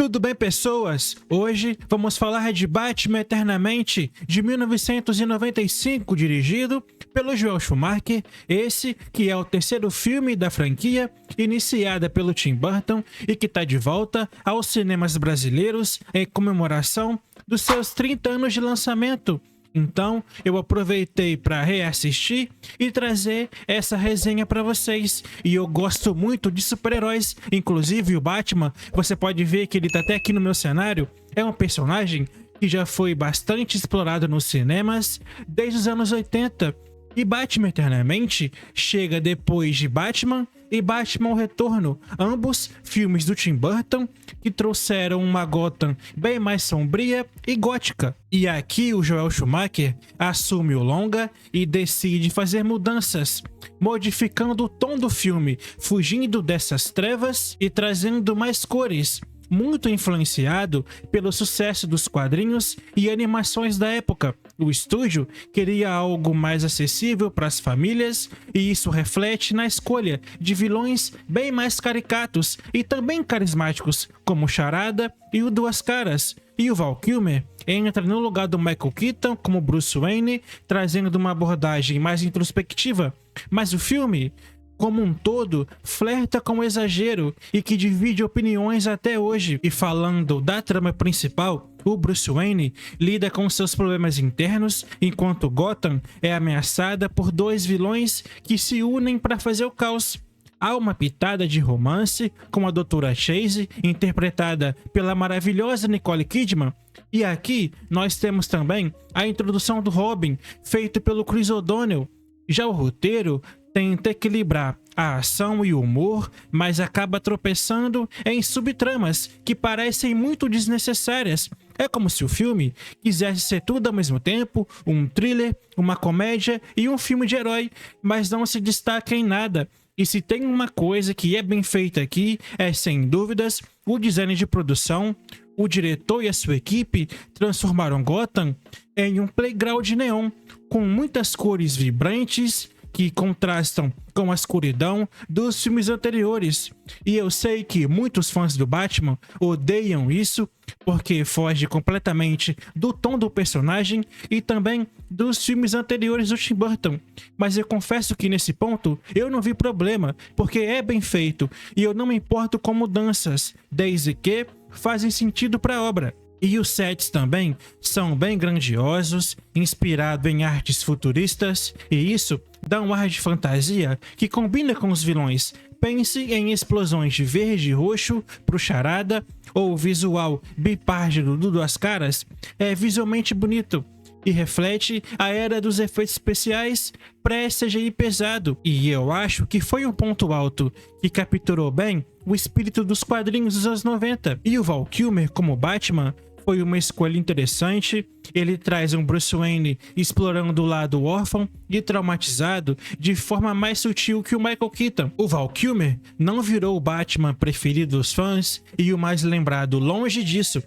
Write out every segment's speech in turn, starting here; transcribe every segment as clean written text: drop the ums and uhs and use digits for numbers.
Tudo bem, pessoas? Hoje vamos falar de Batman Eternamente, de 1995, dirigido pelo Joel Schumacher, esse que é o terceiro filme da franquia, iniciada pelo Tim Burton e que está de volta aos cinemas brasileiros em comemoração dos seus 30 anos de lançamento. Então, eu aproveitei para reassistir e trazer essa resenha para vocês. E eu gosto muito de super-heróis, inclusive o Batman. Você pode ver que ele tá até aqui no meu cenário. É um personagem que já foi bastante explorado nos cinemas desde os anos 80. E Batman Eternamente chega depois de Batman e Batman o Retorno, ambos filmes do Tim Burton que trouxeram uma Gotham bem mais sombria e gótica. E aqui o Joel Schumacher assume o longa e decide fazer mudanças, modificando o tom do filme, fugindo dessas trevas e trazendo mais cores, muito influenciado pelo sucesso dos quadrinhos e animações da época. O estúdio queria algo mais acessível para as famílias e isso reflete na escolha de vilões bem mais caricatos e também carismáticos, como o Charada e o Duas Caras. E o Val Kilmer entra no lugar do Michael Keaton como Bruce Wayne, trazendo uma abordagem mais introspectiva. Mas o filme, como um todo, flerta com o exagero e que divide opiniões até hoje. E falando da trama principal, o Bruce Wayne lida com seus problemas internos, enquanto Gotham é ameaçada por dois vilões que se unem para fazer o caos. Há uma pitada de romance com a Doutora Chase, interpretada pela maravilhosa Nicole Kidman. E aqui nós temos também a introdução do Robin, feito pelo Chris O'Donnell. Já o roteiro tenta equilibrar a ação e o humor, mas acaba tropeçando em subtramas que parecem muito desnecessárias. É como se o filme quisesse ser tudo ao mesmo tempo, um thriller, uma comédia e um filme de herói, mas não se destaca em nada. E se tem uma coisa que é bem feita aqui, é sem dúvidas o design de produção. O diretor e a sua equipe transformaram Gotham em um playground neon, com muitas cores vibrantes que contrastam com a escuridão dos filmes anteriores. E eu sei que muitos fãs do Batman odeiam isso, porque foge completamente do tom do personagem e também dos filmes anteriores do Tim Burton. Mas eu confesso que nesse ponto eu não vi problema, porque é bem feito e eu não me importo com mudanças, desde que fazem sentido para a obra. E os sets também são bem grandiosos, inspirados em artes futuristas, e isso dá um ar de fantasia que combina com os vilões. Pense em explosões de verde e roxo pro Charada, ou o visual bipárdido do Duas Caras é visualmente bonito e reflete a era dos efeitos especiais pré-CGI pesado. E eu acho que foi um ponto alto que capturou bem o espírito dos quadrinhos dos anos 90. E o Val Kilmer como Batman foi uma escolha interessante. Ele traz um Bruce Wayne explorando o lado órfão e traumatizado de forma mais sutil que o Michael Keaton. O Val Kilmer não virou o Batman preferido dos fãs e o mais lembrado, longe disso,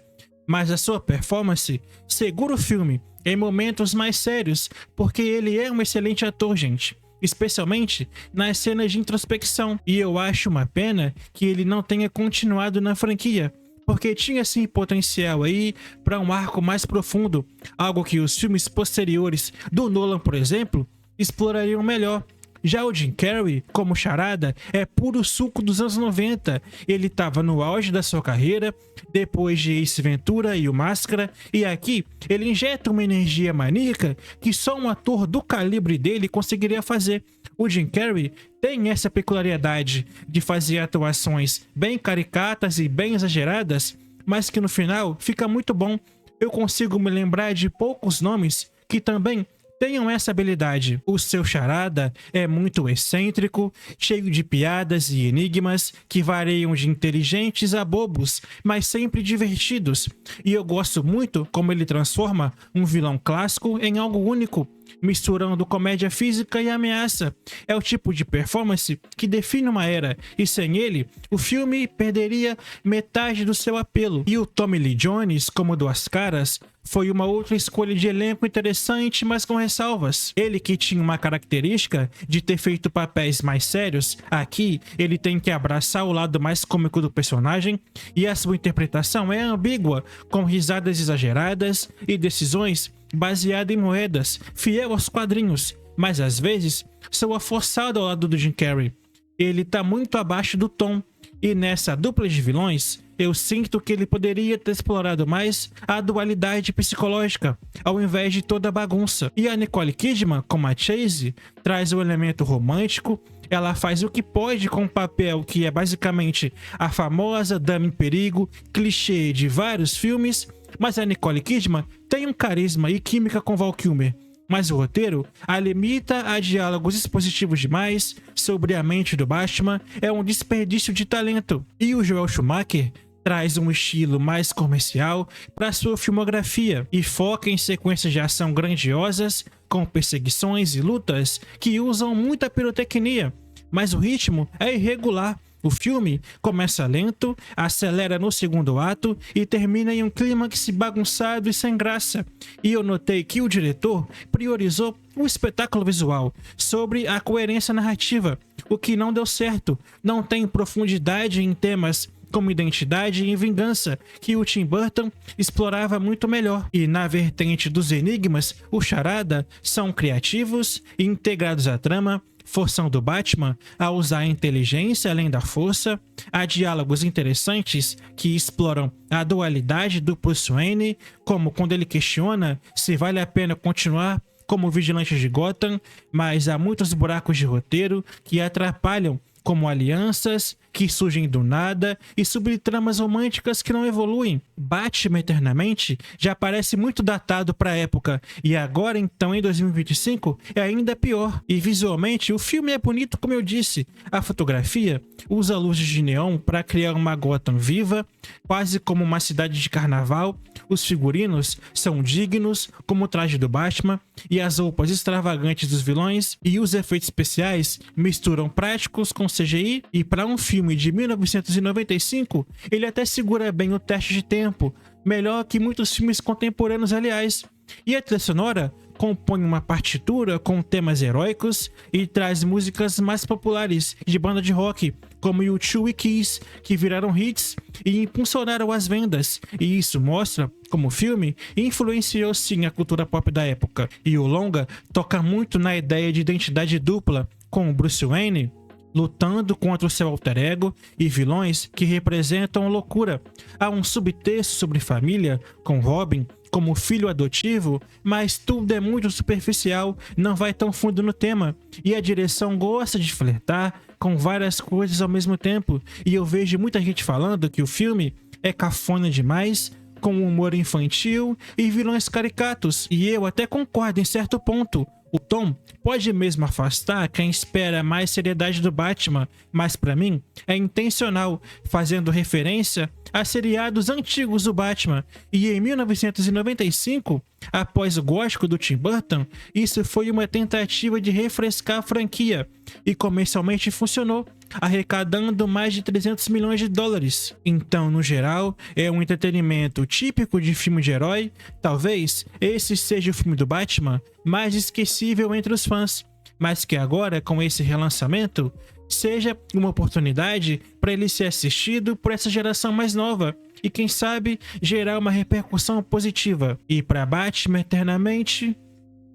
mas a sua performance segura o filme em momentos mais sérios, porque ele é um excelente ator, gente, especialmente nas cenas de introspecção. E eu acho uma pena que ele não tenha continuado na franquia, porque tinha sim potencial aí para um arco mais profundo, algo que os filmes posteriores do Nolan, por exemplo, explorariam melhor. Já o Jim Carrey, como Charada, é puro suco dos anos 90. Ele estava no auge da sua carreira, depois de Ace Ventura e o Máscara, e aqui ele injeta uma energia maníaca que só um ator do calibre dele conseguiria fazer. O Jim Carrey tem essa peculiaridade de fazer atuações bem caricatas e bem exageradas, mas que no final fica muito bom. Eu consigo me lembrar de poucos nomes que também tenham essa habilidade. O seu Charada é muito excêntrico, cheio de piadas e enigmas que variam de inteligentes a bobos, mas sempre divertidos. E eu gosto muito como ele transforma um vilão clássico em algo único. misturando comédia física e ameaça. É o tipo de performance que define uma era, e sem ele, o filme perderia metade do seu apelo. E o Tommy Lee Jones, como Duas Caras, foi uma outra escolha de elenco interessante, mas com ressalvas. Ele, que tinha uma característica de ter feito papéis mais sérios, aqui ele tem que abraçar o lado mais cômico do personagem, e a sua interpretação é ambígua, com risadas exageradas e decisões baseadas em moedas, fiel aos quadrinhos, mas às vezes soa forçado ao lado do Jim Carrey. Ele tá muito abaixo do tom, e nessa dupla de vilões, eu sinto que ele poderia ter explorado mais a dualidade psicológica, ao invés de toda a bagunça. E a Nicole Kidman, como a Chase, traz o elemento romântico. Ela faz o que pode com um papel que é basicamente a famosa dama em perigo, clichê de vários filmes, mas a Nicole Kidman tem um carisma e química com Val Kilmer. Mas o roteiro a limita a diálogos expositivos demais sobre a mente do Batman, é um desperdício de talento. E o Joel Schumacher traz um estilo mais comercial para sua filmografia e foca em sequências de ação grandiosas, com perseguições e lutas que usam muita pirotecnia, mas o ritmo é irregular. O filme começa lento, acelera no segundo ato e termina em um clímax bagunçado e sem graça. E eu notei que o diretor priorizou o espetáculo visual sobre a coerência narrativa, o que não deu certo. Não tem profundidade em temas como identidade e vingança, que o Tim Burton explorava muito melhor. E na vertente dos enigmas, o Charada são criativos e integrados à trama, forçando o Batman a usar a inteligência além da força. Há diálogos interessantes que exploram a dualidade do Bruce Wayne, como quando ele questiona se vale a pena continuar como vigilante de Gotham, mas há muitos buracos de roteiro que atrapalham, como alianças que surgem do nada e subtramas românticas que não evoluem. Batman Eternamente já parece muito datado para a época, e agora então em 2025 é ainda pior. E visualmente o filme é bonito, como eu disse. A fotografia usa luzes de neon para criar uma Gotham viva, quase como uma cidade de carnaval. Os figurinos são dignos, como o traje do Batman, e as roupas extravagantes dos vilões, e os efeitos especiais misturam práticos com CGI, e para um filme de 1995, ele até segura bem o teste de tempo, melhor que muitos filmes contemporâneos, aliás. E a trilha sonora compõe uma partitura com temas heróicos e traz músicas mais populares de banda de rock, como U2 e Kiss, que viraram hits e impulsionaram as vendas, e isso mostra como o filme influenciou sim a cultura pop da época. E o longa toca muito na ideia de identidade dupla, com o Bruce Wayne lutando contra o seu alter ego e vilões que representam loucura. Há um subtexto sobre família, com Robin como filho adotivo, mas tudo é muito superficial, não vai tão fundo no tema, e a direção gosta de flertar com várias coisas ao mesmo tempo, e eu vejo muita gente falando que o filme é cafona demais, com humor infantil e vilões caricatos, e eu até concordo em certo ponto. O tom pode mesmo afastar quem espera mais seriedade do Batman, mas pra mim é intencional, fazendo referência a seriados antigos do Batman. E em 1995, após o gótico do Tim Burton, isso foi uma tentativa de refrescar a franquia, e comercialmente funcionou, arrecadando mais de 300 milhões de dólares. Então, no geral, é um entretenimento típico de filme de herói. Talvez esse seja o filme do Batman mais esquecível entre os fãs, mas que agora, com esse relançamento, seja uma oportunidade para ele ser assistido por essa geração mais nova e, quem sabe, gerar uma repercussão positiva. E para Batman Eternamente,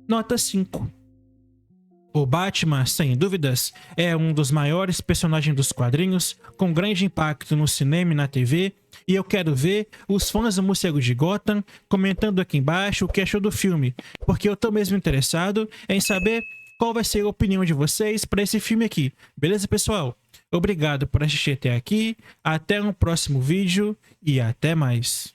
nota 5. O Batman, sem dúvidas, é um dos maiores personagens dos quadrinhos, com grande impacto no cinema e na TV, e eu quero ver os fãs do Morcego de Gotham comentando aqui embaixo o que achou do filme, porque eu tô mesmo interessado em saber qual vai ser a opinião de vocês para esse filme aqui. Beleza, pessoal? Obrigado por assistir até aqui, até um próximo vídeo e até mais.